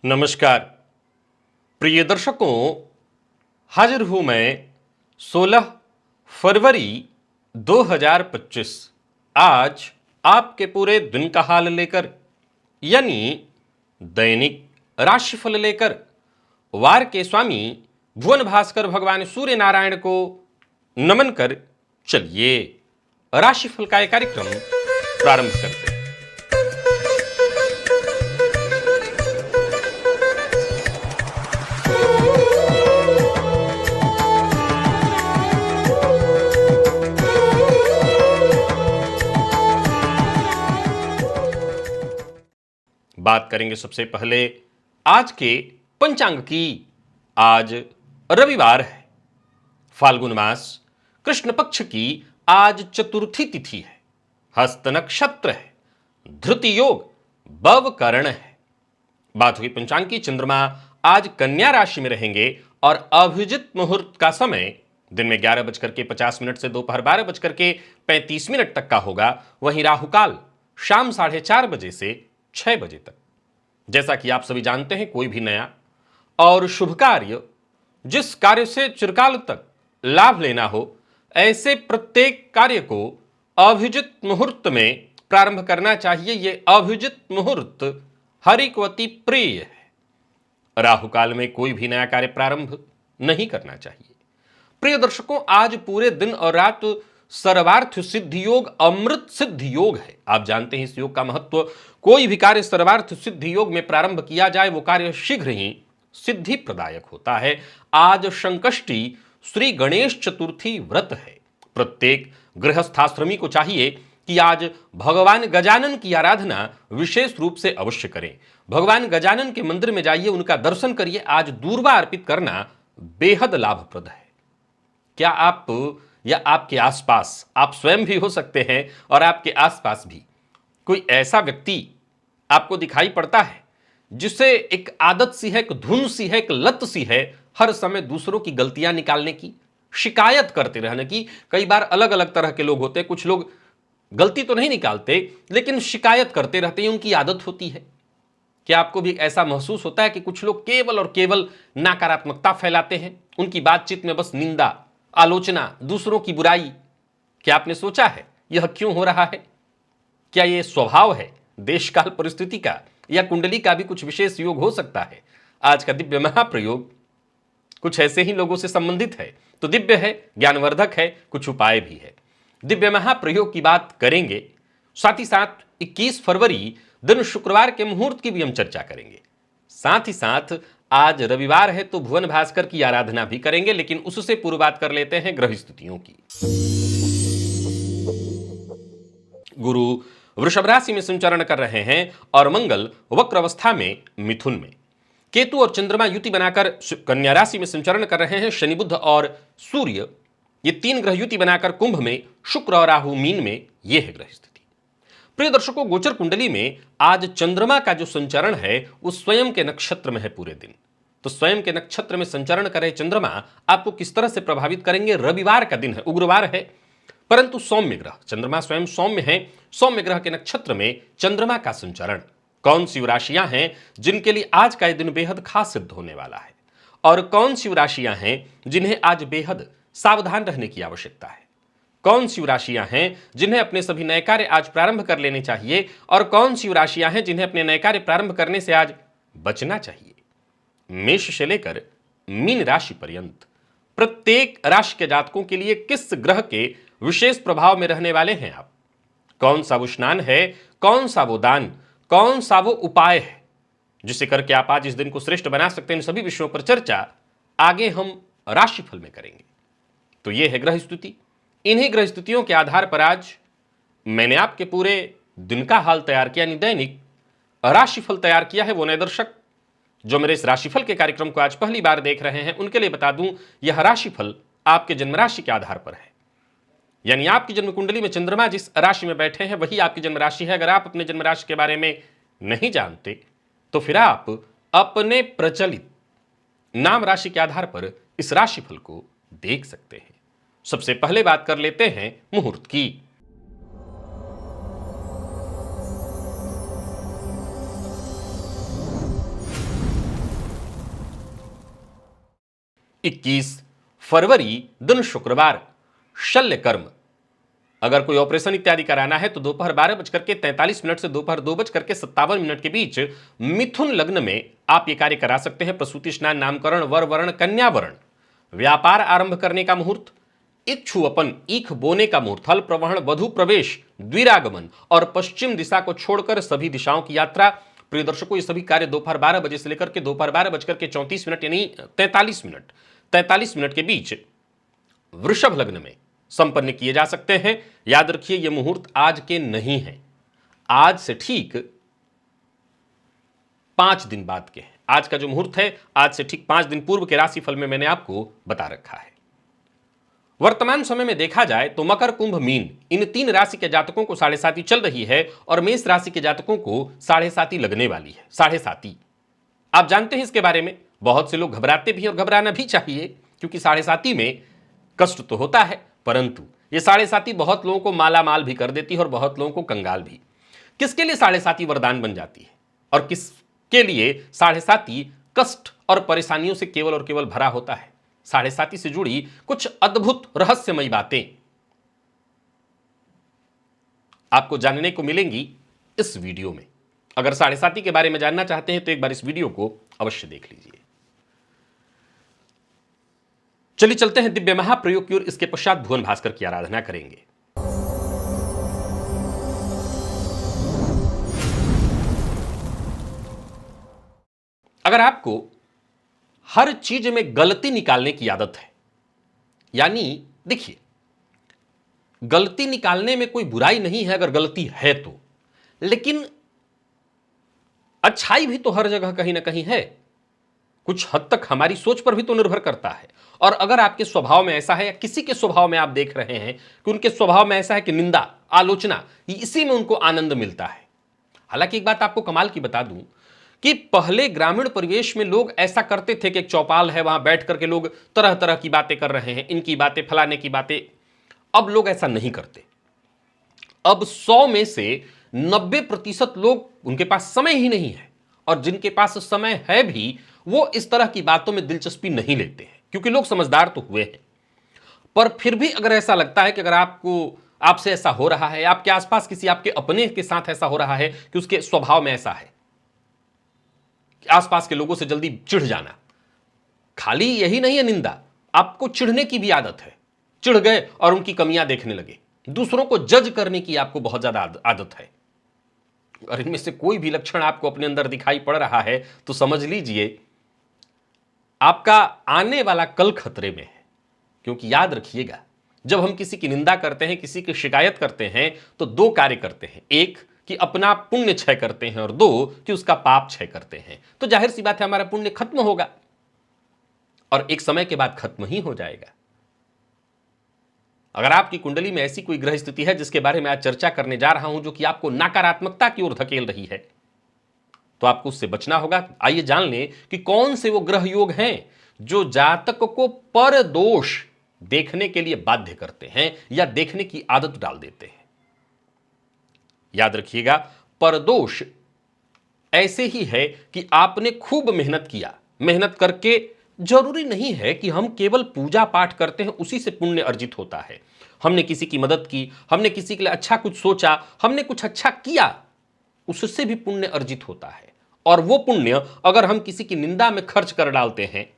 नमस्कार प्रिय दर्शकों, हाजिर हूं मैं 16 फरवरी 2025 आज आपके पूरे दिन का हाल लेकर, यानी दैनिक राशिफल लेकर वार के स्वामी भुवन भास्कर भगवान सूर्य नारायण को नमन कर चलिए राशिफल का यह कार्यक्रम प्रारंभ करते हैं। बात करेंगे सबसे पहले आज के पंचांग की। आज रविवार है, फाल्गुन मास कृष्ण पक्ष की आज चतुर्थी तिथि है, हस्त नक्षत्र है, धृति योग बव करण है। बात हुई पंचांग की। चंद्रमा आज कन्या राशि में रहेंगे और अभिजित मुहूर्त का समय दिन में 11:50 से दोपहर 12:35 तक का होगा। वहीं राहुकाल शाम 4:30 बजे से 6 बजे तक। जैसा कि आप सभी जानते हैं, कोई भी नया और शुभ कार्य जिस कार्य से चिरकाल तक लाभ लेना हो, ऐसे प्रत्येक कार्य को अभिजित मुहूर्त में प्रारंभ करना चाहिए। यह अभिजित मुहूर्त हरि को अति प्रिय है। राहुकाल में कोई भी नया कार्य प्रारंभ नहीं करना चाहिए। प्रिय दर्शकों, आज पूरे दिन और रात सर्वार्थ सिद्धि योग, अमृत सिद्धि योग है। आप जानते हैं इस योग का महत्व। कोई भी कार्य सर्वार्थ सिद्धि योग में प्रारंभ किया जाए, वो कार्य शीघ्र ही सिद्धि प्रदायक होता है। आज संकष्टी श्री गणेश चतुर्थी व्रत है। प्रत्येक गृहस्थाश्रमी को चाहिए कि आज भगवान गजानन की आराधना विशेष रूप से अवश्य करें। भगवान गजानन के मंदिर में जाइए, उनका दर्शन करिए। आज दूर्वा अर्पित करना बेहद लाभप्रद है। क्या आप या आपके आसपास, आप स्वयं भी हो सकते हैं और आपके आसपास भी कोई ऐसा व्यक्ति आपको दिखाई पड़ता है जिसे एक आदत सी है, एक धुन सी है, एक लत सी है, हर समय दूसरों की गलतियां निकालने की, शिकायत करते रहने की? कई बार अलग अलग तरह के लोग होते हैं। कुछ लोग गलती तो नहीं निकालते, लेकिन शिकायत करते रहते हैं, उनकी आदत होती है। क्या आपको भी ऐसा महसूस होता है कि कुछ लोग केवल और केवल नकारात्मकता फैलाते हैं? उनकी बातचीत में बस निंदा, आलोचना, दूसरों की बुराई। क्या आपने सोचा है यह क्यों हो रहा है? क्या यह स्वभाव है, देशकाल परिस्थिति का, या कुंडली का भी कुछ विशेष योग हो सकता है? आज का दिव्य महाप्रयोग कुछ ऐसे ही लोगों से संबंधित है। तो दिव्य है, ज्ञानवर्धक है, कुछ उपाय भी है। दिव्य महाप्रयोग की बात करेंगे, साथ ही साथ 21 फरवरी दिन शुक्रवार के मुहूर्त की भी हम चर्चा करेंगे। साथ ही साथ आज रविवार है तो भुवन भास्कर की आराधना भी करेंगे, लेकिन उससे पूर्व बात कर लेते हैं ग्रह स्थितियों की। गुरु वृषभ राशि में संचरण कर रहे हैं और मंगल वक्र अवस्था में मिथुन में। केतु और चंद्रमा युति बनाकर कन्या राशि में संचरण कर रहे हैं। शनि, बुध और सूर्य, ये 3 ग्रह युति बनाकर कुंभ में, शुक्र और राहु मीन में। ये है ग्रह स्थिति। प्रिय दर्शकों, गोचर कुंडली में आज चंद्रमा का जो संचरण है वो स्वयं के नक्षत्र में है पूरे दिन। तो स्वयं के नक्षत्र में संचरण कर रहे चंद्रमा आपको किस तरह से प्रभावित करेंगे? रविवार का दिन है, उग्रवार है, परंतु सौम्य ग्रह, चंद्रमा स्वयं सौम्य है। सौम्य ग्रह के नक्षत्र में चंद्रमा का संचरण। कौन सी राशियां हैं जिनके लिए आज का यह दिन बेहद खास सिद्ध होने वाला है, और कौन सी राशियां हैं जिन्हें आज बेहद सावधान रहने की आवश्यकता है? कौन सी राशियां हैं जिन्हें अपने सभी नए कार्य आज प्रारंभ कर लेने चाहिए, और कौन सी राशियां हैं जिन्हें अपने नए कार्य प्रारंभ करने से आज बचना चाहिए? मेष से लेकर मीन राशि पर्यंत प्रत्येक राशि के जातकों के लिए किस ग्रह के विशेष प्रभाव में रहने वाले हैं आप? कौन सा वो स्नान है, कौन सा वो दान, कौन सा वो उपाय है जिसे करके आप आज इस दिन को श्रेष्ठ बना सकते हैं? इन सभी विषयों पर चर्चा आगे हम राशिफल में करेंगे। तो ये है ग्रह स्थिति। इन्हीं ग्रह स्थितियों के आधार पर आज मैंने आपके पूरे दिन का हाल तैयार किया, यानी दैनिक राशिफल तैयार किया है। वो नए दर्शक जो मेरे इस राशिफल के कार्यक्रम को आज पहली बार देख रहे हैं, उनके लिए बता दूं, यह राशिफल आपके जन्म राशि के आधार पर है। यानी आपकी जन्म कुंडली में चंद्रमा जिस राशि में बैठे हैं वही आपकी जन्म राशि है। अगर आप अपने जन्म राशि के बारे में नहीं जानते तो फिर आप अपने प्रचलित नाम राशि के आधार पर इस राशिफल को देख सकते हैं। सबसे पहले बात कर लेते हैं मुहूर्त की। 21 फरवरी दिन शुक्रवार, शल्य कर्म। अगर कोई ऑपरेशन इत्यादि कराना है तो दोपहर 12:43 से दोपहर 2:57 के बीच मिथुन लग्न में आप ये कार्य करा सकते हैं। प्रसूति स्नान, नामकरण, वर वर्ण, कन्या वर्ण, व्यापार आरंभ करने का मुहूर्त, इच्छु अपन ईख बोने का मुहूर्त, हल प्रवहन, वधु प्रवेश, द्विरागमन और पश्चिम दिशा को छोड़कर सभी दिशाओं की यात्रा। प्रिय दर्शकों, ये सभी कार्य दोपहर 12 बजे से लेकर के दोपहर 12:34 यानी 43 मिनट के बीच वृषभ लग्न में संपन्न किए जा सकते हैं। याद रखिए, यह मुहूर्त आज के नहीं है, आज से ठीक 5 दिन बाद के हैं। आज का जो मुहूर्त है, आज से ठीक 5 दिन पूर्व के राशिफल में मैंने आपको बता रखा है। वर्तमान समय में देखा जाए तो मकर, कुंभ, मीन, इन 3 राशि के जातकों को 7.5 चल रही है और मेष राशि के जातकों को 7.5 लगने वाली है। 7.5 आप जानते हैं इसके बारे में, बहुत से लोग घबराते भी और घबराना भी चाहिए, क्योंकि 7.5 में कष्ट तो होता है, परंतु ये 7.5 बहुत लोगों को माला माल भी कर देती है और बहुत लोगों को कंगाल भी। किसके लिए 7.5 वरदान बन जाती है और किसके लिए 7.5 कष्ट और परेशानियों से केवल और केवल भरा होता है? 7.5 से जुड़ी कुछ अद्भुत रहस्यमयी बातें आपको जानने को मिलेंगी इस वीडियो में। अगर 7.5 के बारे में जानना चाहते हैं तो एक बार इस वीडियो को अवश्य देख लीजिए। चलिए चलते हैं दिव्य महाप्रयोग की ओर। इसके पश्चात भुवन भास्कर की आराधना करेंगे। अगर आपको हर चीज में गलती निकालने की आदत है, यानी देखिए, गलती निकालने में कोई बुराई नहीं है अगर गलती है तो, लेकिन अच्छाई भी तो हर जगह कहीं ना कहीं है। कुछ हद तक हमारी सोच पर भी तो निर्भर करता है। और अगर आपके स्वभाव में ऐसा है या किसी के स्वभाव में आप देख रहे हैं कि उनके स्वभाव में ऐसा है कि निंदा, आलोचना, इसी में उनको आनंद मिलता है। हालांकि एक बात आपको कमाल की बता दूं कि पहले ग्रामीण परिवेश में लोग ऐसा करते थे कि एक चौपाल है, वहां बैठ करके लोग तरह तरह की बातें कर रहे हैं, इनकी बातें, फलाने की बातें। अब लोग ऐसा नहीं करते। अब 100 में से 90% लोग, उनके पास समय ही नहीं है, और जिनके पास समय है भी वो इस तरह की बातों में दिलचस्पी नहीं लेते हैं, क्योंकि लोग समझदार तो हुए हैं। पर फिर भी अगर ऐसा लगता है कि अगर आपसे ऐसा हो रहा है, आपके आसपास किसी आपके अपने के साथ ऐसा हो रहा है कि उसके स्वभाव में ऐसा है कि आसपास के लोगों से जल्दी चिढ़ जाना, खाली यही नहीं है निंदा, आपको चिढ़ने की भी आदत है। चिढ़ गए और उनकी कमियां देखने लगे, दूसरों को जज करने की आपको बहुत ज्यादा आदत है। और इनमें से कोई भी लक्षण आपको अपने अंदर दिखाई पड़ रहा है तो समझ लीजिए आपका आने वाला कल खतरे में है। क्योंकि याद रखिएगा, जब हम किसी की निंदा करते हैं, किसी की शिकायत करते हैं, तो 2 कार्य करते हैं। एक कि अपना पुण्य क्षय करते हैं और 2 कि उसका पाप क्षय करते हैं। तो जाहिर सी बात है हमारा पुण्य खत्म होगा और एक समय के बाद खत्म ही हो जाएगा। अगर आपकी कुंडली में ऐसी कोई ग्रह स्थिति है जिसके बारे में आज चर्चा करने जा रहा हूं, जो कि आपको नकारात्मकता की ओर धकेल रही है, तो आपको उससे बचना होगा। आइए जान लें कि कौन से वो ग्रह योग हैं जो जातक को पर दोष देखने के लिए बाध्य करते हैं या देखने की आदत डाल देते हैं। याद रखिएगा, परदोष ऐसे ही है कि आपने खूब मेहनत किया, मेहनत करके जरूरी नहीं है कि हम केवल पूजा पाठ करते हैं उसी से पुण्य अर्जित होता है। हमने किसी की मदद की, हमने किसी के लिए अच्छा कुछ सोचा, हमने कुछ अच्छा किया, उससे भी पुण्य अर्जित होता है। और वो पुण्य अगर हम किसी की निंदा में खर्च कर डालते हैं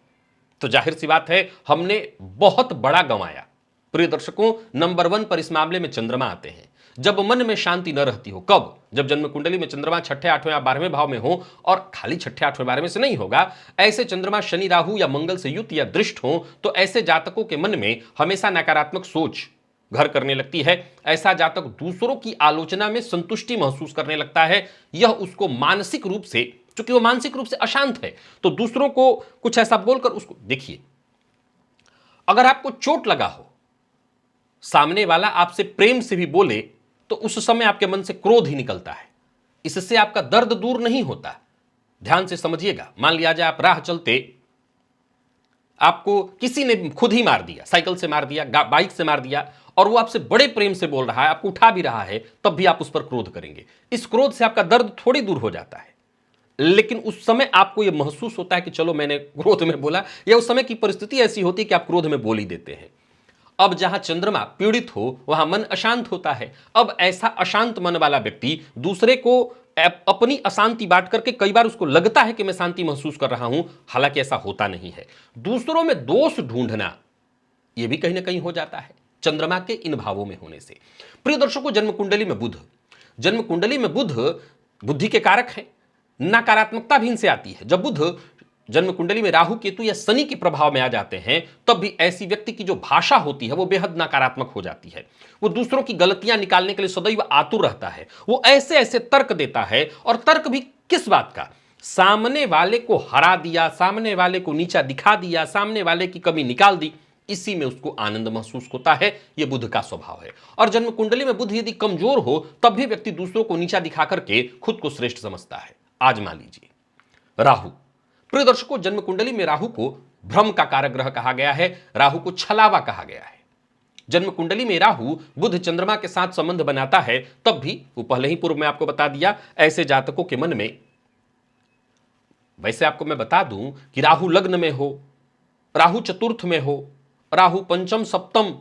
तो जाहिर सी बात है हमने बहुत बड़ा गंवाया। प्रिय दर्शकों, नंबर 1 पर इस मामले में चंद्रमा आते हैं। जब मन में शांति न रहती हो, कब? जब जन्म कुंडली में चंद्रमा 6ठे, 8वें या 12वें भाव में हो, और खाली 6ठे, 8वें, 12वें से नहीं होगा, ऐसे चंद्रमा शनि, राहु या मंगल से युक्त या दृष्ट हो, तो ऐसे जातकों के मन में हमेशा नकारात्मक सोच घर करने लगती है। ऐसा जातक दूसरों की आलोचना में संतुष्टि महसूस करने लगता है। यह उसको मानसिक रूप से, चूंकि वो मानसिक रूप से अशांत है, तो दूसरों को कुछ ऐसा बोलकर उसको, देखिए, अगर आपको चोट लगा हो, सामने वाला आपसे प्रेम से भी बोले, तो उस समय आपके मन से क्रोध ही निकलता है। इससे आपका दर्द दूर नहीं होता। ध्यान से समझिएगा। मान लिया जाए आप राह चलते, आपको किसी ने खुद ही मार दिया, साइकिल से मार दिया, बाइक से मार दिया, और वो आपसे बड़े प्रेम से बोल रहा है, आपको उठा भी रहा है, तब भी आप उस पर क्रोध करेंगे। इस क्रोध से आपका दर्द थोड़ी दूर हो जाता है, लेकिन उस समय आपको यह महसूस होता है कि चलो मैंने क्रोध में बोला, या उस समय की परिस्थिति ऐसी होती है कि आप क्रोध में बोल ही देते हैं। अब जहां चंद्रमा पीड़ित हो वहां मन अशांत होता है। अब ऐसा अशांत मन वाला व्यक्ति दूसरे को अपनी अशांति बांट करके कई बार उसको लगता है कि मैं शांति महसूस कर रहा हूं, हालांकि ऐसा होता नहीं है। दूसरों में दोष ढूंढना यह भी कहीं ना कहीं हो जाता है चंद्रमा के इन भावों में होने से। प्रिय दर्शकों, जन्म कुंडली में बुध बुद्धि के कारक है। नकारात्मकता भी इनसे आती है। जब बुध जन्म कुंडली में राहु केतु या शनि के प्रभाव में आ जाते हैं, तब भी ऐसी व्यक्ति की जो भाषा होती है वो बेहद नकारात्मक हो जाती है। वो दूसरों की गलतियां निकालने के लिए सदैव आतुर रहता है। वो ऐसे ऐसे तर्क देता है, और तर्क भी किस बात का? सामने वाले को हरा दिया, सामने वाले को नीचा दिखा दिया, सामने वाले की कमी निकाल दी, इसी में उसको आनंद महसूस होता है। यह बुध का स्वभाव है। और जन्म कुंडली में बुध यदि कमजोर हो तब भी व्यक्ति दूसरों को नीचा दिखा करके खुद को श्रेष्ठ समझता है। आजमा लीजिए। राहु, प्रिय दर्शकों, जन्म कुंडली में राहु को भ्रम का कारक ग्रह कहा गया है, राहु को छलावा कहा गया है। जन्म कुंडली में राहु बुध चंद्रमा के साथ संबंध बनाता है, तब भी वो पहले ही पूर्व में आपको बता दिया, ऐसे जातकों के मन में, वैसे आपको मैं बता दूं कि राहु लग्न में हो, राहु चतुर्थ में हो, राहु पंचम सप्तम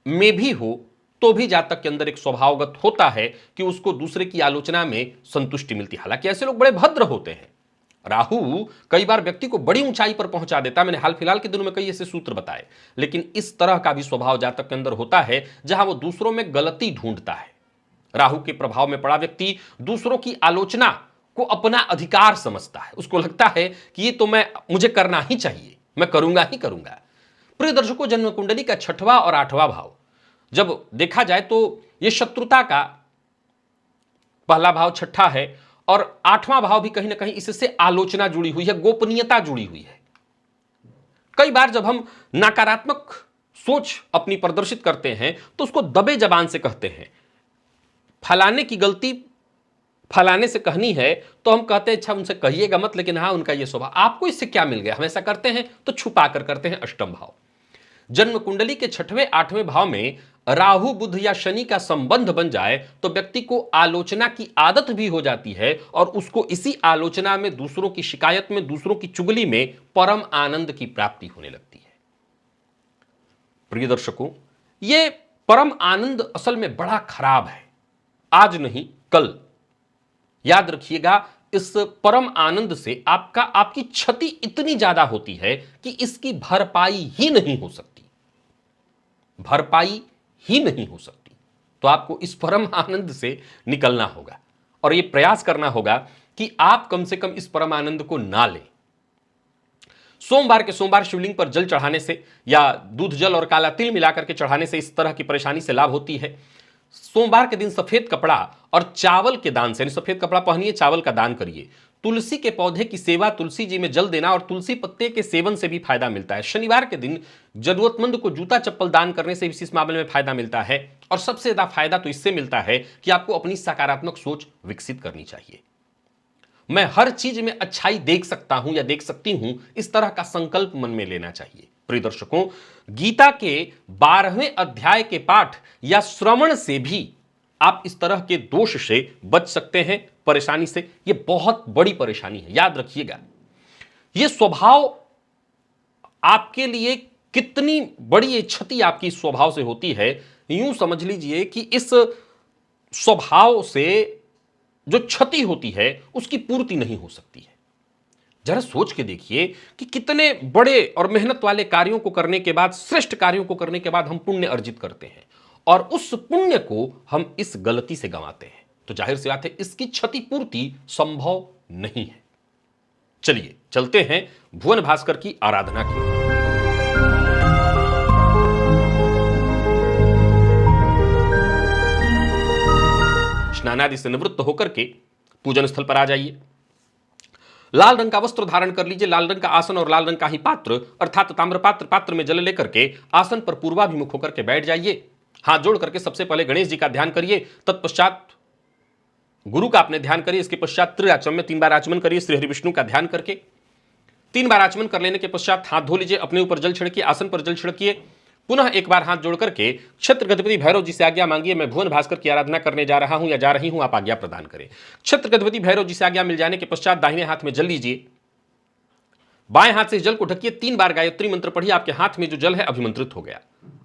में भी हो, तो भी जातक के अंदर एक स्वभावगत होता है कि उसको दूसरे की आलोचना में संतुष्टि मिलती है। हालांकि ऐसे लोग बड़े भद्र होते हैं। राहु कई बार व्यक्ति को बड़ी ऊंचाई पर पहुंचा देता है। मैंने हाल फिलहाल के दिनों में कई ऐसे सूत्र बताए। लेकिन इस तरह का भी स्वभाव जातक के अंदर होता है जहां वो दूसरों में गलती ढूंढता है। राहु के प्रभाव में पड़ा व्यक्ति दूसरों की आलोचना को अपना अधिकार समझता है। उसको लगता है कि ये तो मुझे करना ही चाहिए, मैं करूंगा ही करूंगा। प्रिय दर्शकों, जन्म कुंडली का 6वां और 8वां भाव जब देखा जाए तो यह शत्रुता का पहला भाव 6ठा है, और 8वां भाव भी कहीं ना कहीं इससे आलोचना जुड़ी हुई है, गोपनीयता जुड़ी हुई है। कई बार जब हम नकारात्मक सोच अपनी प्रदर्शित करते हैं तो उसको दबे जबान से कहते हैं। फलाने की गलती फलाने से कहनी है तो हम कहते हैं अच्छा उनसे कहिएगा मत, लेकिन हाँ उनका यह स्वभाव, आपको इससे क्या मिल गया, हम ऐसा करते हैं तो छुपा कर करते हैं। अष्टम भाव, जन्म कुंडली के 6वें 8वें भाव में राहु बुध या शनि का संबंध बन जाए तो व्यक्ति को आलोचना की आदत भी हो जाती है, और उसको इसी आलोचना में, दूसरों की शिकायत में, दूसरों की चुगली में परम आनंद की प्राप्ति होने लगती है। प्रिय दर्शकों, यह परम आनंद असल में बड़ा खराब है। आज नहीं कल, याद रखिएगा, इस परम आनंद से आपकी क्षति इतनी ज्यादा होती है कि इसकी भरपाई ही नहीं हो सकती, भरपाई ही नहीं हो सकती। तो आपको इस परम आनंद से निकलना होगा, और यह प्रयास करना होगा कि आप कम से कम इस परम आनंद को ना लें। सोमवार के सोमवार शिवलिंग पर जल चढ़ाने से या दूध जल और काला तिल मिलाकर के चढ़ाने से इस तरह की परेशानी से लाभ होती है। सोमवार के दिन सफेद कपड़ा और चावल के दान से, सफेद कपड़ा पहनिए, चावल का दान करिए। तुलसी के पौधे की सेवा, तुलसी जी में जल देना और तुलसी पत्ते के सेवन से भी फायदा मिलता है। शनिवार के दिन जरूरतमंद को जूता चप्पल दान करने से भी इस मामले में फायदा मिलता है। और सबसे ज्यादा फायदा तो इससे मिलता है कि आपको अपनी सकारात्मक सोच विकसित करनी चाहिए। मैं हर चीज में अच्छाई देख सकता हूं या देख सकती हूं, इस तरह का संकल्प मन में लेना चाहिए। प्रिय दर्शकों, गीता के 12वें अध्याय के पाठ या श्रवण से भी आप इस तरह के दोष से बच सकते हैं, परेशानी से। यह बहुत बड़ी परेशानी है, याद रखिएगा। यह स्वभाव आपके लिए कितनी बड़ी ये क्षति आपकी स्वभाव से होती है, यूं समझ लीजिए कि इस स्वभाव से जो क्षति होती है उसकी पूर्ति नहीं हो सकती है। जरा सोच के देखिए कि कितने बड़े और मेहनत वाले कार्यों को करने के बाद, श्रेष्ठ कार्यों को करने के बाद हम पुण्य अर्जित करते हैं, और उस पुण्य को हम इस गलती से गंवाते हैं। तो जाहिर सी बात है इसकी क्षतिपूर्ति संभव नहीं है। चलिए चलते हैं भुवन भास्कर की आराधना की। स्नानादि से निवृत्त होकर के पूजन स्थल पर आ जाइए। लाल रंग का वस्त्र धारण कर लीजिए, लाल रंग का आसन और लाल रंग का ही पात्र अर्थात ताम्र पात्र, पात्र में जल लेकर के आसन पर पूर्वाभिमुख होकर के बैठ जाइए। हाथ जोड़ करके सबसे पहले गणेश जी का ध्यान करिए, तत्पश्चात गुरु का आपने ध्यान करिए। इसके पश्चात त्रिराचम में 3 बार आचमन करिए श्री हरि विष्णु का ध्यान करके। 3 बार आचमन कर लेने के पश्चात हाथ धो लीजिए, अपने ऊपर जल छिड़किए, आसन पर जल छिड़किए, पुनः एक बार हाथ जोड़ करके क्षेत्र गणपति भैरव जी से आज्ञा मांगिए, मैं भुवन भास्कर की आराधना करने जा रहा हूं या जा रही हूं, आप आज्ञा प्रदान करें। क्षेत्र गणपति भैरव जी से आज्ञा मिल जाने के पश्चात दाहिने हाथ में जल लीजिए, बाएं हाथ से जल को ढकिए, 3 बार गायत्री मंत्र पढ़िए, आपके हाथ में जो जल है अभिमंत्रित हो गया।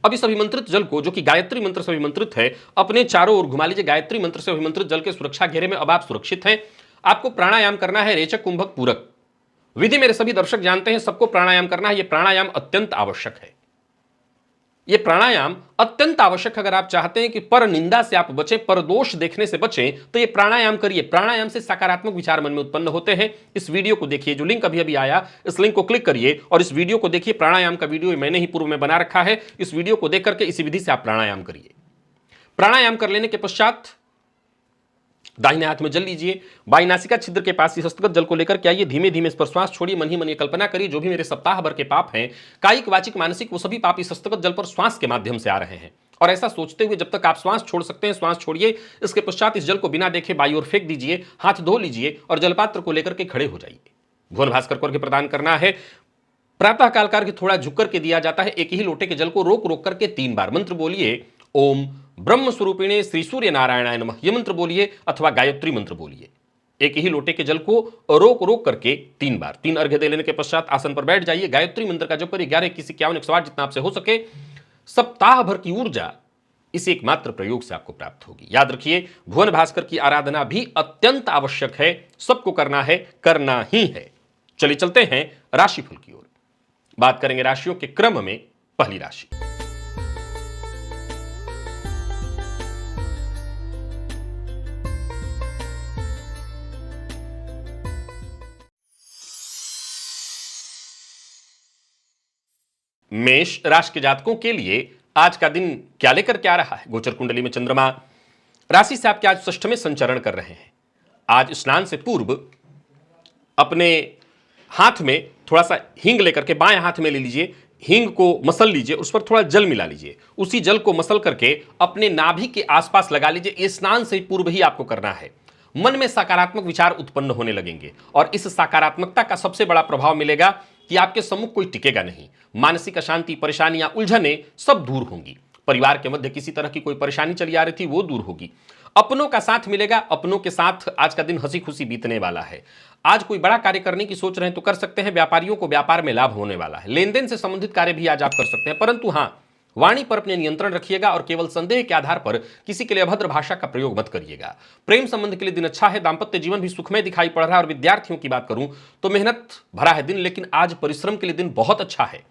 अब इस अभिमंत्रित जल को, जो कि गायत्री मंत्र से अभिमंत्रित है, अपने चारों ओर घुमा लीजिए। गायत्री मंत्र से अभिमंत्रित जल के सुरक्षा घेरे में अब आप सुरक्षित हैं। आपको प्राणायाम करना है रेचक कुंभक पूरक विधि। मेरे सभी दर्शक जानते हैं सबको प्राणायाम करना है। यह प्राणायाम अत्यंत आवश्यक है। यह प्राणायाम अत्यंत आवश्यक है। अगर आप चाहते हैं कि पर निंदा से आप बचें, पर दोष देखने से बचें, तो यह प्राणायाम करिए। प्राणायाम से सकारात्मक विचार मन में उत्पन्न होते हैं। इस वीडियो को देखिए, जो लिंक अभी अभी आया, इस लिंक को क्लिक करिए और इस वीडियो को देखिए। प्राणायाम का वीडियो मैंने ही पूर्व में बना रखा है। इस वीडियो को देख करके इसी विधि से आप प्राणायाम करिए। प्राणायाम कर लेने के पश्चात दाहिने हाथ में जल लीजिए, बाई नासिका छिद्र के पास हस्तगत जल को लेकर के आइए। धीमे धीमे इस पर श्वास छोड़िए। मन ही मन ये कल्पना करिए जो भी मेरे सप्ताह भर के पाप हैं, कायिक वाचिक मानसिक, वो सभी पाप इस हस्तगत जल पर श्वास के माध्यम से आ रहे हैं। और ऐसा सोचते हुए जब तक आप श्वास छोड़ सकते हैं श्वास छोड़िए। इसके पश्चात इस जल को बिना देखे बाई ओर फेंक दीजिए, हाथ धो लीजिए और जलपात्र को लेकर के खड़े हो जाइए। भुवन भास्कर को अर्घ्य प्रदान करना है। प्रातः काल का अर्घ्य थोड़ा झुक करके दिया जाता है। एक ही लोटे के जल को रोक रोक करके 3 बार मंत्र बोलिए। ओम ब्रह्म स्वरूपिणे श्री सूर्य नारायणाय नमः, यह मंत्र बोलिए अथवा गायत्री मंत्र बोलिए। एक ही लोटे के जल को रोक रोक करके 3 बार। 3 अर्घ्य दे लेने के पश्चात आसन पर बैठ जाइए। गायत्री मंत्र का जप करिए 11, 21, 51, 108 जितना आपसे हो सके। सप्ताह भर की ऊर्जा इस एकमात्र प्रयोग से आपको प्राप्त होगी। याद रखिए, भुवन भास्कर की आराधना भी अत्यंत आवश्यक है। सबको करना है, करना ही है। चलिए चलते हैं राशिफल की ओर। बात करेंगे राशियों के क्रम में। पहली राशि मेष राशि के जातकों के लिए आज का दिन क्या लेकर के आ रहा है। गोचर कुंडली में चंद्रमा राशि से आपके आज षष्ठ में संचरण कर रहे हैं। आज स्नान से पूर्व अपने हाथ में थोड़ा सा हींग लेकर के बाएं हाथ में ले लीजिए। हींग को मसल लीजिए, उस पर थोड़ा जल मिला लीजिए। उसी जल को मसल करके अपने नाभि के आसपास लगा लीजिए। ये स्नान से पूर्व ही आपको करना है। मन में सकारात्मक विचार उत्पन्न होने लगेंगे और इस सकारात्मकता का सबसे बड़ा प्रभाव मिलेगा कि आपके सम्मुख कोई टिकेगा नहीं। मानसिक अशांति, परेशानियां, उलझने सब दूर होंगी। परिवार के मध्य किसी तरह की कोई परेशानी चली आ रही थी, वो दूर होगी। अपनों का साथ मिलेगा। अपनों के साथ आज का दिन हंसी खुशी बीतने वाला है। आज कोई बड़ा कार्य करने की सोच रहे हैं तो कर सकते हैं। व्यापारियों को व्यापार में लाभ होने वाला है। लेन देन से संबंधित कार्य भी आज आप कर सकते हैं, परंतु हां, वाणी पर अपने नियंत्रण रखिएगा और केवल संदेह के आधार पर किसी के लिए अभद्र भाषा का प्रयोग मत करिएगा। प्रेम संबंध के लिए दिन अच्छा है। दांपत्य जीवन भी सुखमय दिखाई पड़ रहा है। और विद्यार्थियों की बात करूं तो मेहनत भरा है दिन, लेकिन आज परिश्रम के लिए दिन बहुत अच्छा है।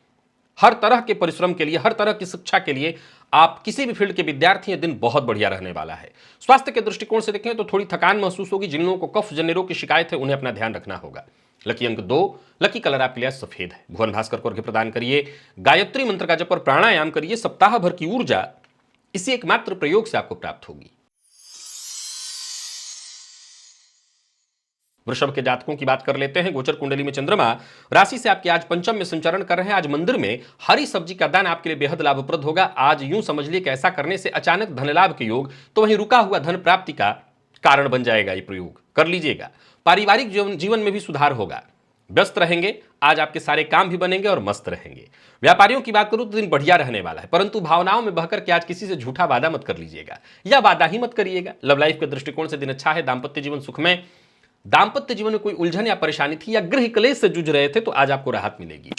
हर तरह के परिश्रम के लिए, हर तरह की शिक्षा के लिए आप किसी भी फील्ड के विद्यार्थी हैं, दिन बहुत बढ़िया रहने वाला है। स्वास्थ्य के दृष्टिकोण से देखें तो थोड़ी थकान महसूस होगी। जिन लोगों को कफ जन्य रोग की शिकायत है उन्हें अपना ध्यान रखना होगा। लकी अंक 2, लकी कलर आपके लिए सफेद है। भुवन भास्कर को अर्घ्य प्रदान करिए। गायत्री मंत्र का जप और प्राणायाम करिए। सप्ताह भर की ऊर्जा इसी एकमात्र प्रयोग से आपको प्राप्त होगी। वृषभ के जातकों की बात कर लेते हैं। गोचर कुंडली में चंद्रमा राशि से आपके आज पंचम में संचरण कर रहे हैं। आज मंदिर में हरी सब्जी का दान आपके लिए बेहद लाभप्रद होगा। आज यूं समझ लीजिए कि ऐसा करने से अचानक धन लाभ के योग, तो वहीं रुका हुआ धन प्राप्ति का कारण बन जाएगा। ये प्रयोग कर लीजिएगा। पारिवारिक जीवन में भी सुधार होगा। व्यस्त रहेंगे। आज आपके सारे काम भी बनेंगे और मस्त रहेंगे। व्यापारियों की बात करूं तो दिन बढ़िया रहने वाला है, परंतु भावनाओं में बहकर के आज किसी से झूठा वादा मत कर लीजिएगा या वादा ही मत करिएगा। लव लाइफ के दृष्टिकोण से दिन अच्छा है। दांपत्य जीवन सुखमय। दांपत्य जीवन में कोई उलझन या परेशानी थी या गृह क्लेश से जूझ रहे थे तो आज आपको राहत मिलेगी।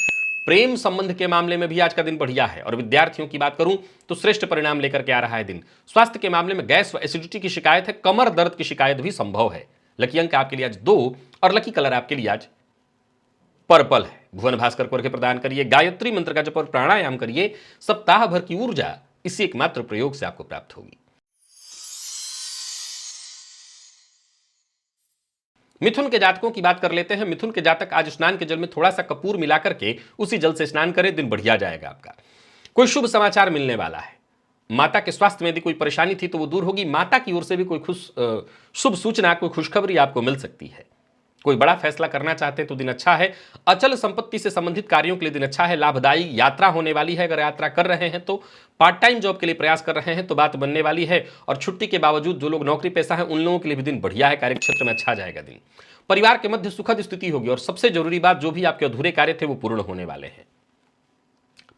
प्रेम संबंध के मामले में भी आज का दिन बढ़िया है। और विद्यार्थियों की बात करूं तो श्रेष्ठ परिणाम लेकर के आ रहा है दिन। स्वास्थ्य के मामले में गैस व एसिडिटी की शिकायत है। कमर दर्द की शिकायत भी संभव है। लकी अंक आपके लिए आज 2 और लकी कलर आपके लिए आज पर्पल है। भुवन भास्कर को अर्घ्य प्रदान करिए। गायत्री मंत्र का जप और प्राणायाम करिए। सप्ताह भर की ऊर्जा इसी एकमात्र प्रयोग से आपको प्राप्त होगी। मिथुन के जातकों की बात कर लेते हैं। मिथुन के जातक आज स्नान के जल में थोड़ा सा कपूर मिलाकर के उसी जल से स्नान करें। दिन बढ़िया जाएगा आपका। कोई शुभ समाचार मिलने वाला है। माता के स्वास्थ्य में यदि कोई परेशानी थी तो वो दूर होगी। माता की ओर से भी कोई शुभ सूचना, कोई खुशखबरी आपको मिल सकती है। कोई बड़ा फैसला करना चाहते हैं तो दिन अच्छा है। अचल संपत्ति से संबंधित कार्यों के लिए दिन अच्छा है। लाभदायी यात्रा होने वाली है। अगर यात्रा कर रहे हैं तो पार्ट टाइम जॉब के लिए प्रयास कर रहे हैं तो बात बनने वाली है। और छुट्टी के बावजूद जो लोग नौकरी पेशा है उन लोगों के लिए भी दिन बढ़िया है। कार्य क्षेत्र में अच्छा जाएगा दिन। परिवार के मध्य सुखद स्थिति होगी और सबसे जरूरी बात, जो भी आपके अधूरे कार्य थे वो पूर्ण होने वाले हैं।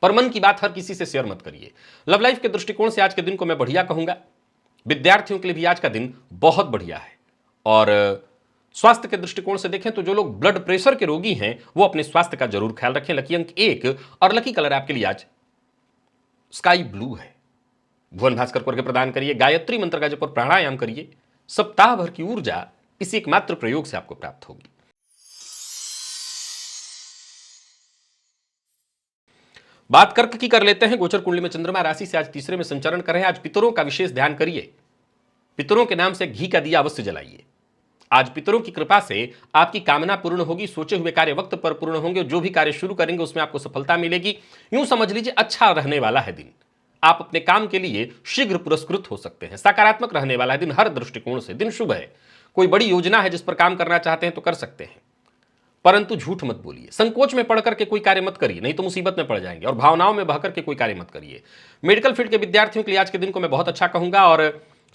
पर मन की बात हर किसी से शेयर मत करिए। लव लाइफ के दृष्टिकोण से आज के दिन को मैं बढ़िया कहूंगा। विद्यार्थियों के लिए भी आज का दिन बहुत बढ़िया है। और स्वास्थ्य के दृष्टिकोण से देखें तो जो लोग ब्लड प्रेशर के रोगी हैं वो अपने स्वास्थ्य का जरूर ख्याल रखें। लकी अंक 1 और लकी कलर आपके लिए आज स्काई ब्लू है। भुवन भास्कर करके प्रदान करिए, गायत्री मंत्र का जप और प्राणायाम करिए। सप्ताह भर की ऊर्जा इसी एकमात्र प्रयोग से आपको प्राप्त होगी। बात कर्क की कर लेते हैं। गोचर कुंडली में चंद्रमा राशि से आज तीसरे में संचरण कर रहे हैं। आज पितरों का विशेष ध्यान करिए। पितरों के नाम से घी का दिया अवश्य जलाइए। आज पितरों की कृपा से आपकी कामना पूर्ण होगी। सोचे हुए कार्य वक्त पर पूर्ण होंगे। जो भी कार्य शुरू करेंगे उसमें आपको सफलता मिलेगी। यूं समझ लीजिए अच्छा रहने वाला है दिन। आप अपने काम के लिए शीघ्र पुरस्कृत हो सकते हैं। सकारात्मक रहने वाला है दिन। हर दृष्टिकोण से दिन शुभ है। कोई बड़ी योजना है जिस पर काम करना चाहते हैं तो कर सकते हैं, परंतु झूठ मत बोलिए। संकोच में पढ़ करके कोई कार्य मत करिए, नहीं तो मुसीबत में पड़ जाएंगे। और भावनाओं में बह करके कोई कार्य मत करिए। मेडिकल फील्ड के विद्यार्थियों के लिए आज के दिन को मैं बहुत अच्छा कहूंगा। और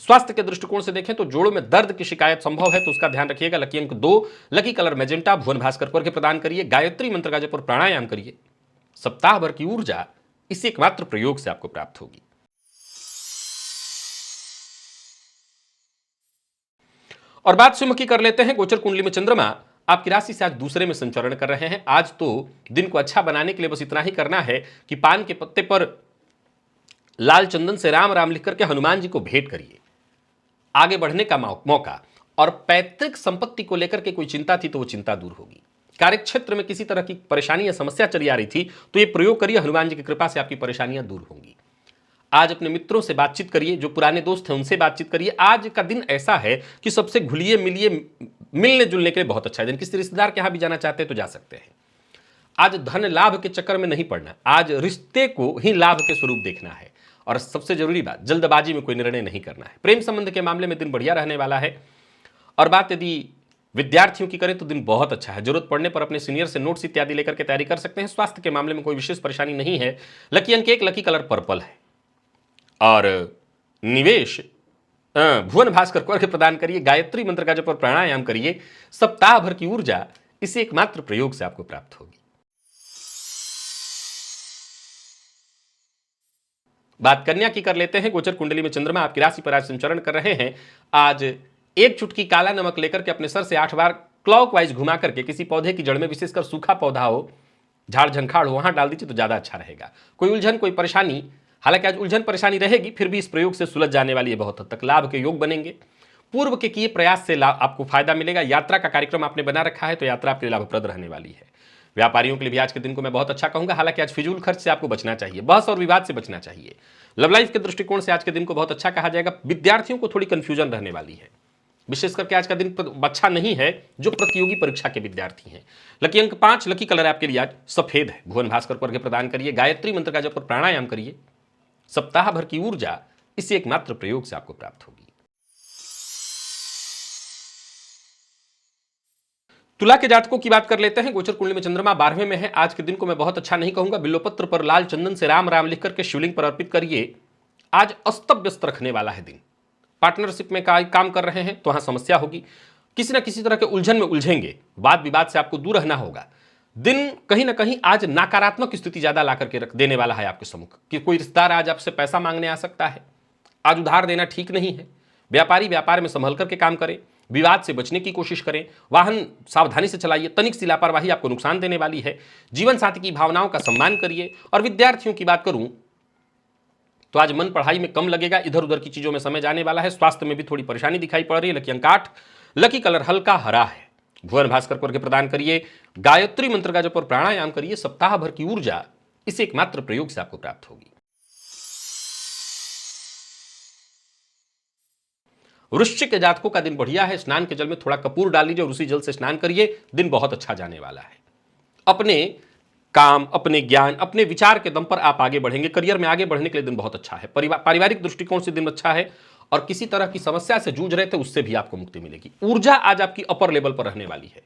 स्वास्थ्य के दृष्टिकोण से देखें तो जोड़ों में दर्द की शिकायत संभव है तो उसका ध्यान रखिएगा। लकी अंक 2, लकी कलर मैजेंटा। भुवन भास्कर करके प्रदान करिए, गायत्री मंत्र का जप और प्राणायाम करिए। सप्ताह भर की ऊर्जा इसी एकमात्र प्रयोग से आपको प्राप्त होगी। और बात सिंह की कर लेते हैं। गोचर कुंडली में चंद्रमा आपकी राशि से आज दूसरे में संचरण कर रहे हैं। आज तो दिन को अच्छा बनाने के लिए बस इतना ही करना है कि पान के पत्ते पर लाल चंदन से राम राम लिख करके हनुमान जी को भेंट करिए। आगे बढ़ने का मौका। और पैतृक संपत्ति को लेकर के कोई चिंता थी तो वो चिंता दूर होगी। कार्यक्षेत्र में किसी तरह की परेशानी या समस्या चली आ रही थी तो ये प्रयोग करिए। हनुमान जी की कृपा से आपकी परेशानियां दूर होंगी। आज अपने मित्रों से बातचीत करिए। जो पुराने दोस्त हैं उनसे बातचीत करिए। आज का दिन ऐसा है कि सबसे घुलिए मिलिए। मिलने जुलने के लिए बहुत अच्छा है दिन। किसी रिश्तेदार के यहां भी जाना चाहते हैं तो जा सकते हैं। आज धन लाभ के चक्कर में नहीं पड़ना। आज रिश्ते को ही लाभ के स्वरूप देखना है। और सबसे जरूरी बात, जल्दबाजी में कोई निर्णय नहीं करना है। प्रेम संबंध के मामले में दिन बढ़िया रहने वाला है। और बात यदि विद्यार्थियों की करें तो दिन बहुत अच्छा है। जरूरत पड़ने पर अपने सीनियर से नोट्स इत्यादि लेकर के तैयारी कर सकते हैं। स्वास्थ्य के मामले में कोई विशेष परेशानी नहीं है। लकी अंक 1, लकी कलर पर्पल है। और निवेश भुवन भास्कर करके प्रदान करिए, गायत्री मंत्र का जप और प्राणायाम करिए। सप्ताह भर की ऊर्जा इसी एकमात्र प्रयोग से आपको प्राप्त होगी। बात कन्या की कर लेते हैं। गोचर कुंडली में चंद्रमा आपकी राशि पर आज संचरण कर रहे हैं। आज एक चुटकी काला नमक लेकर के अपने सर से 8 बार क्लॉकवाइज घुमा करके किसी पौधे की जड़ में, विशेषकर सूखा पौधा हो, झाड़ झंखाड़ हो, वहां डाल दीजिए तो ज्यादा अच्छा रहेगा। कोई उलझन कोई परेशानी, हालांकि आज उलझन परेशानी रहेगी, फिर भी इस प्रयोग से सुलझ जाने वाली है। बहुत हद तक लाभ के योग बनेंगे। पूर्व के किए प्रयास से आपको फायदा मिलेगा। यात्रा का कार्यक्रम आपने बना रखा है तो यात्रा आपके लिए लाभप्रद रहने वाली है। व्यापारियों के लिए भी आज के दिन को मैं बहुत अच्छा कहूंगा। हालांकि आज फिजूल खर्च से आपको बचना चाहिए। बहस और विवाद से बचना चाहिए। लव लाइफ के दृष्टिकोण से आज के दिन को बहुत अच्छा कहा जाएगा। विद्यार्थियों को थोड़ी कंफ्यूजन रहने वाली है। विशेष करके आज का दिन अच्छा नहीं है जो प्रतियोगी परीक्षा के विद्यार्थी हैं। लकी अंक 5, लकी कलर आपके लिए आज सफेद है। भुवन भास्कर करके प्रदान करिए, गायत्री मंत्र का जप और प्राणायाम करिए। सप्ताह भर की ऊर्जा इसी एकमात्र प्रयोग से आपको प्राप्त होगी। तुला के जातकों की बात कर लेते हैं। गोचर कुंडली में चंद्रमा 12वें में है। आज के दिन को मैं बहुत अच्छा नहीं कहूंगा। बिल्वपत्र पर लाल चंदन से राम राम लिख करके शिवलिंग पर अर्पित करिए। आज अस्त व्यस्त रखने वाला है दिन। पार्टनरशिप में काम कर रहे हैं तो वहां समस्या होगी। किसी न किसी तरह के उलझन में उलझेंगे। वाद विवाद से आपको दूर रहना होगा। दिन कहीं ना कहीं आज नकारात्मक स्थिति ज्यादा ला करके रख देने वाला है आपके सम्मुख कि कोई रिश्तेदार आज आपसे पैसा मांगने आ सकता है। आज उधार देना ठीक नहीं है। व्यापारी व्यापार में संभल करके काम करें। विवाद से बचने की कोशिश करें। वाहन सावधानी से चलाइए। तनिक सी लापरवाही आपको नुकसान देने वाली है। जीवन साथी की भावनाओं का सम्मान करिए। और विद्यार्थियों की बात करूं तो आज मन पढ़ाई में कम लगेगा। इधर उधर की चीजों में समय जाने वाला है। स्वास्थ्य में भी थोड़ी परेशानी दिखाई पड़ रही है। लकी अंक 8, लकी कलर हल्का हरा है। भुवन भास्कर करके प्रदान करिए, गायत्री मंत्र का जप और प्राणायाम करिए। सप्ताह भर की ऊर्जा इस एकमात्र प्रयोग से आपको प्राप्त होगी। वृश्चिक के जातकों का दिन बढ़िया है। स्नान के जल में थोड़ा कपूर डाल लीजिए और उसी जल से स्नान करिए। दिन बहुत अच्छा जाने वाला है। अपने काम, अपने ज्ञान, अपने विचार के दम पर आप आगे बढ़ेंगे। करियर में आगे बढ़ने के लिए दिन बहुत अच्छा है। पारिवारिक दृष्टिकोण से दिन अच्छा है। और किसी तरह की समस्या से जूझ रहे थे उससे भी आपको मुक्ति मिलेगी। ऊर्जा आज आपकी अपर लेवल पर रहने वाली है।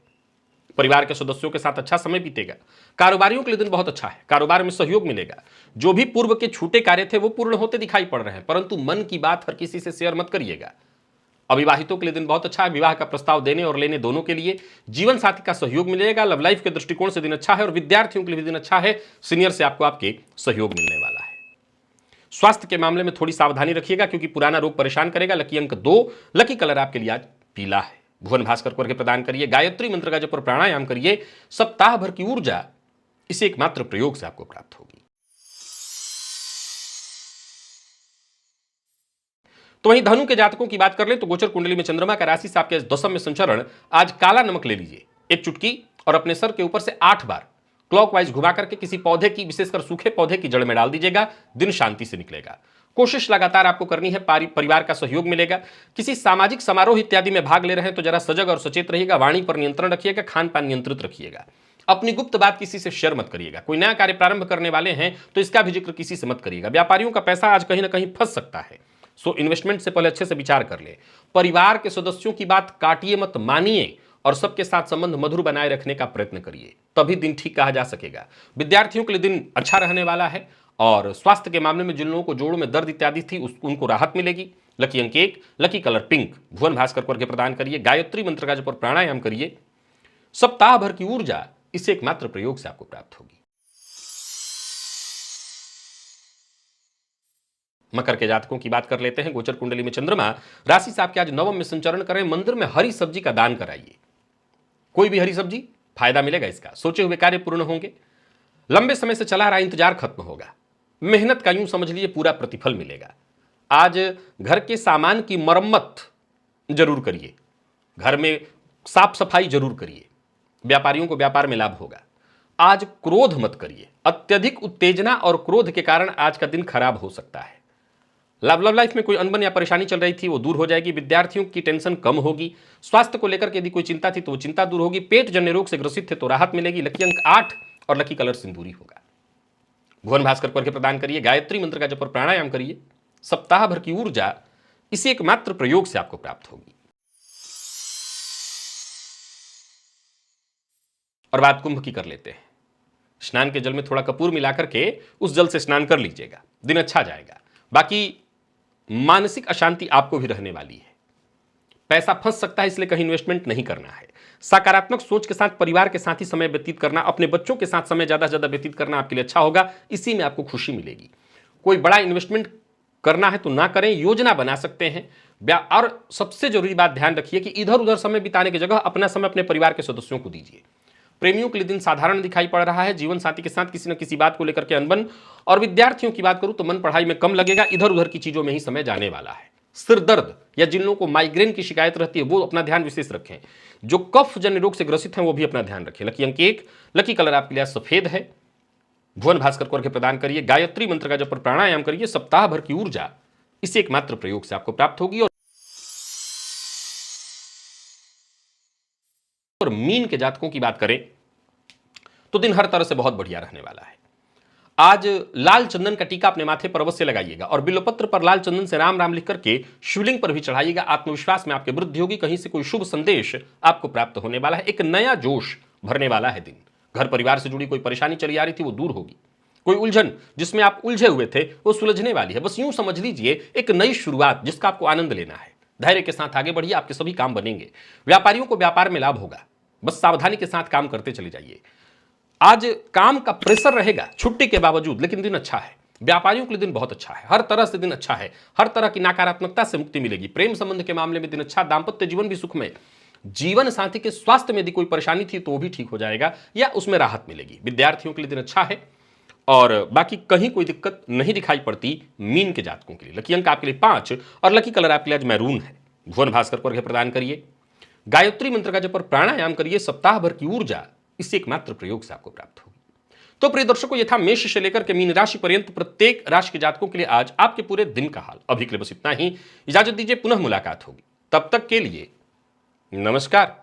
परिवार के सदस्यों के साथ अच्छा समय बीतेगा। कारोबारियों के लिए दिन बहुत अच्छा है। कारोबार में सहयोग मिलेगा। जो भी पूर्व के छूटे कार्य थे वो पूर्ण होते दिखाई पड़ रहे हैं, परंतु मन की बात हर किसी से शेयर मत करिएगा। अविवाहितों के लिए दिन बहुत अच्छा है, विवाह का प्रस्ताव देने और लेने दोनों के लिए। जीवन साथी का सहयोग मिलेगा, लव लाइफ के दृष्टिकोण से दिन अच्छा है और विद्यार्थियों के लिए भी दिन अच्छा है, सीनियर से आपको आपके सहयोग मिलने वाला है। स्वास्थ्य के मामले में थोड़ी सावधानी रखिएगा क्योंकि पुराना रोग परेशान करेगा। लकी अंक 2, लकी कलर आपके लिए आज पीला है। भुवन भास्कर को प्रदान करिए, गायत्री मंत्र का जप और प्राणायाम करिए, सप्ताह भर की ऊर्जा इसे एकमात्र प्रयोग से आपको प्राप्त होगी। तो वहीं धनु के जातकों की बात कर ले तो गोचर कुंडली में चंद्रमा का राशि से आपके दशम में संचरण। आज काला नमक ले लीजिए एक चुटकी और अपने सर के ऊपर से 8 बार क्लॉकवाइज घुमा करके किसी पौधे की, विशेषकर सूखे पौधे की जड़ में डाल दीजिएगा, दिन शांति से निकलेगा। कोशिश लगातार आपको करनी है, परिवार का सहयोग मिलेगा। किसी सामाजिक समारोह इत्यादि में भाग ले रहे हैं तो जरा सजग और सचेत रहिएगा, वाणी पर नियंत्रण रखिएगा, खान पान नियंत्रित रखिएगा। अपनी गुप्त बात किसी से शेयर मत करिएगा। कोई नया कार्य प्रारंभ करने वाले हैं तो इसका भी जिक्र किसी से मत करिएगा। व्यापारियों का पैसा आज कहीं ना कहीं फंस सकता है, सो इन्वेस्टमेंट से पहले अच्छे से विचार कर ले। परिवार के सदस्यों की बात काटिए मत, मानिए और सबके साथ संबंध मधुर बनाए रखने का प्रयत्न करिए, तभी दिन ठीक कहा जा सकेगा। विद्यार्थियों के लिए दिन अच्छा रहने वाला है और स्वास्थ्य के मामले में जिन लोगों को जोड़ों में दर्द इत्यादि थी उनको राहत मिलेगी। लकी अंक 1, लकी कलर पिंक। भुवन भास्कर को प्रदान करिए, गायत्री मंत्र का जप और प्राणायाम करिए, सप्ताह भर की ऊर्जा इस एकमात्र प्रयोग से आपको प्राप्त होगी। मकर के जातकों की बात कर लेते हैं। गोचर कुंडली में चंद्रमा राशि से आपके आज नवम में संचरण करें। मंदिर में हरी सब्जी का दान कराइए, कोई भी हरी सब्जी, फायदा मिलेगा इसका। सोचे हुए कार्य पूर्ण होंगे। लंबे समय से चला रहा इंतजार खत्म होगा। मेहनत का यूं समझ लीजिए पूरा प्रतिफल मिलेगा। आज घर के सामान की मरम्मत जरूर करिए, घर में साफ सफाई जरूर करिए। व्यापारियों को व्यापार में लाभ होगा। आज क्रोध मत करिए, अत्यधिक उत्तेजना और क्रोध के कारण आज का दिन खराब हो सकता है। लव लाइफ में कोई अनबन या परेशानी चल रही थी वो दूर हो जाएगी। विद्यार्थियों की टेंशन कम होगी। स्वास्थ्य को लेकर के यदि कोई चिंता थी तो वो चिंता दूर होगी। पेट जन्य रोग से ग्रसित थे तो राहत मिलेगी। लकी अंक 8 और लकी कलर सिंदूरी होगा। भुवन भास्कर को प्रदान करिए, गायत्री मंत्र का जप और प्राणायाम करिए, सप्ताह भर की ऊर्जा इसी एकमात्र प्रयोग से आपको प्राप्त होगी। और बात कुंभ की कर लेते हैं। स्नान के जल में थोड़ा कपूर मिलाकर के उस जल से स्नान कर लीजिएगा, दिन अच्छा जाएगा। बाकी मानसिक अशांति आपको भी रहने वाली है। पैसा फंस सकता है, इसलिए कहीं इन्वेस्टमेंट नहीं करना है। सकारात्मक सोच के साथ परिवार के साथ ही समय व्यतीत करना, अपने बच्चों के साथ समय ज्यादा से ज्यादा व्यतीत करना आपके लिए अच्छा होगा। इसी में आपको खुशी मिलेगी। कोई बड़ा इन्वेस्टमेंट करना है तो ना करें, योजना बना सकते हैं। और सबसे जरूरी बात ध्यान रखिए कि इधर उधर समय बिताने की जगह अपना समय अपने परिवार के सदस्यों को दीजिए। प्रेमियों के लिए दिन साधारण दिखाई पड़ रहा है। जीवन साथी के साथ किसी न किसी बात को लेकर के अनबन। और विद्यार्थियों की बात करूं तो मन पढ़ाई में कम लगेगा, इधर उधर की चीजों में ही समय जाने वाला है। सिर दर्द या जिन लोगों को माइग्रेन की शिकायत रहती है वो अपना ध्यान विशेष रखें। जो कफ जन्य रोग से ग्रसित हैं वो भी अपना ध्यान रखें। लकी अंक 1, लकी कलर आपके लिए सफेद है। भुवन भास्कर को प्रदान करिए, गायत्री मंत्र का जप और प्राणायाम करिए, सप्ताह भर की ऊर्जा इसी एकमात्र प्रयोग से आपको प्राप्त होगी। और मीन के जातकों की बात करें तो दिन हर तरह से बहुत बढ़िया रहने वाला है। आज लाल चंदन का टीका अपने माथे पर अवश्य लगाइएगा और बिल्वपत्र पर लाल चंदन से राम राम लिख करके शिवलिंग पर भी चढ़ाइएगा। आत्मविश्वास में आपके वृद्धि होगी। कहीं से कोई शुभ संदेश आपको प्राप्त होने वाला है। एक नया जोश भरने वाला है दिन। घर परिवार से जुड़ी कोई परेशानी चली आ रही थी वो दूर होगी। कोई उलझन जिसमें आप उलझे हुए थे वो सुलझने वाली है। बस यूं समझ लीजिए एक नई शुरुआत जिसका आपको आनंद लेना है। धैर्य के साथ आगे बढ़िए, आपके सभी काम बनेंगे। व्यापारियों को व्यापार में लाभ होगा, बस सावधानी के साथ काम करते चले जाइए। आज काम का प्रेशर रहेगा छुट्टी के बावजूद, लेकिन दिन अच्छा है। व्यापारियों के लिए दिन बहुत अच्छा है, हर तरह से दिन अच्छा है। हर तरह की नकारात्मकता से मुक्ति मिलेगी। प्रेम संबंध के मामले में दिन अच्छा। दाम्पत्य जीवन भी सुखमय। जीवन साथी के स्वास्थ्य में यदि कोई परेशानी थी तो भी ठीक हो जाएगा या उसमें राहत मिलेगी। विद्यार्थियों के लिए दिन अच्छा है और बाकी कहीं कोई दिक्कत नहीं दिखाई पड़ती मीन के जातकों के लिए। लकी अंक आपके लिए 5 और लकी कलर आपके लिए आज मैरून है। भुवन भास्कर को प्रदान करिए, गायत्री मंत्र का जप और प्राणायाम करिए, सप्ताह भर की ऊर्जा इसी एकमात्र प्रयोग से आपको प्राप्त होगी। तो प्रिय दर्शकों, ये था मेष से लेकर के मीन राशि पर्यंत प्रत्येक राशि के जातकों के लिए आज आपके पूरे दिन का हाल। अभी के लिए बस इतना ही। इजाजत दीजिए, पुनः मुलाकात होगी। तब तक के लिए नमस्कार।